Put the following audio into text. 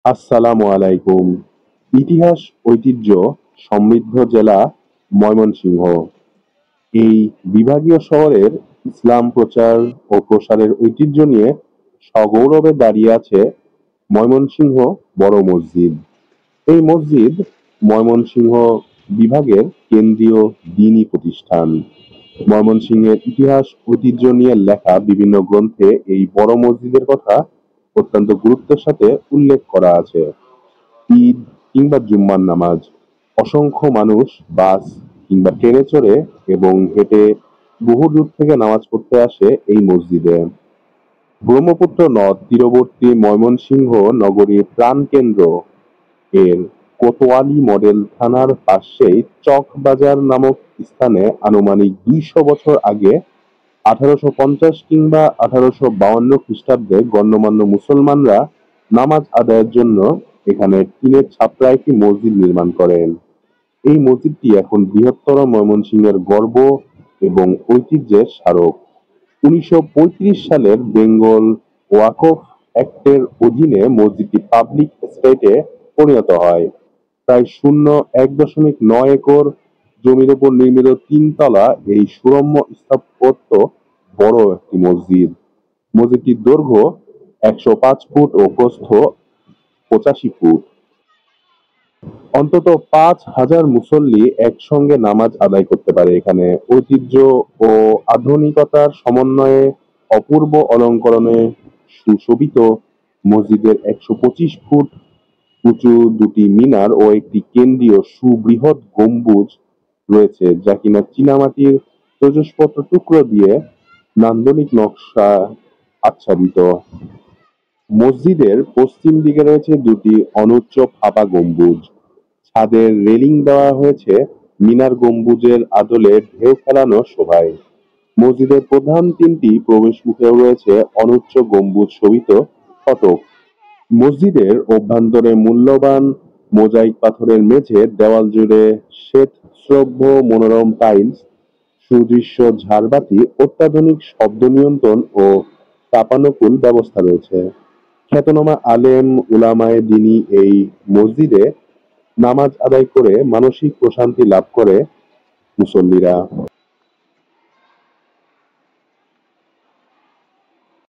আসসালামু আলাইকুম। ইতিহাস ঐতিহ্য সমৃদ্ধ জেলা ময়মনসিংহ। এই বিভাগীয় শহরের ইসলাম প্রচার ও প্রসারের ঐতিহ্য নিয়ে সগৌরবে দাঁড়িয়ে আছে ময়মনসিংহ বড় মসজিদ। এই মসজিদ ময়মনসিংহ বিভাগের কেন্দ্রীয় দ্বীনি প্রতিষ্ঠান। ময়মনসিংহের ইতিহাস ঐতিহ্য নিয়ে লেখা বিভিন্ন গ্রন্থে এই বড় মসজিদের কথা অত্যন্ত গুরুত্বের সাথে উল্লেখ করা আছে। ঈদ কিংবা জুম্মার নামাজ, অসংখ্য মানুষ বাস কিংবা ট্রেনে চড়ে এবং হেঁটে বহু দূর থেকে নামাজ পড়তে আসে এই মসজিদে। ব্রহ্মপুত্র নদ তীরবর্তী ময়মনসিংহ নগরীর প্রাণকেন্দ্র এর কোতোয়ালি মডেল থানার পাশেই চকবাজার নামক স্থানে আনুমানিক ২০০ বছর আগে ১৮৫০ কিংবা ১৮৫২ খ্রিস্টাব্দে গণ্যমান্য মুসলমানরা নামাজ আদায়ের জন্য এখানে টিনের ছাপরা একটি মসজিদ নির্মাণ করেন। এই মসজিদটি এখন বৃহত্তর ময়মনসিংহের গর্ব এবং ঐতিহ্যের স্মারক। ১৯৩৫ সালের বেঙ্গল ওয়াকফ অ্যাক্টের অধীনে মসজিদটি পাবলিক এস্টেটে পরিণত হয়। প্রায় ১.৯ একর জমির উপর নির্মিত ৩ তলা এই সুরম্য স্থাপত্য বড় একটি মসজিদ। মসজিদটির দৈর্ঘ্য ১০৫ ফুট ও প্রস্থ ৮৫ ফুট। অন্তত ৫,০০০ মুসল্লি একসঙ্গে নামাজ আদায় করতে পারে এখানে। ঐতিহ্য ও আধুনিকতার সমন্বয়ে অপূর্ব অলঙ্করণে সুশোভিত মসজিদের ১২৫ ফুট উঁচু দুটি মিনার ও একটি কেন্দ্রীয় সুবৃহৎ গম্বুজ রয়েছে, যা কিনা চীনামাটির ত্রিভুজপত্র টুকরো দিয়ে নান্দনিক নকশা আচ্ছাদিত। মসজিদের পশ্চিম দিকে রয়েছে দুটি অনুচ্চ ফাঁপা গম্বুজ। ছাদের রেলিং দেওয়া হয়েছে মিনার গম্বুজের আদলে ঢেউ খেলানো শোভায়। মসজিদের প্রধান তিনটি প্রবেশমুখেও রয়েছে অনুচ্চ গম্বুজ শোভিত ফটক। মসজিদের অভ্যন্তরে মূল্যবান মোজাইক পাথরের মেঝে, দেওয়াল জুড়ে শ্বেতশ্রব্য মনোরম টাইলস, সুদৃশ্য ঝাড়বাতি, অত্যাধুনিক শব্দ নিয়ন্ত্রণ ও চাপানুকুল ব্যবস্থা রয়েছে। খ্যাতনামা আলেম উলামায়ে দ্বীনি এই মসজিদে নামাজ আদায় করে মানসিক প্রশান্তি লাভ করে মুসল্লিরা।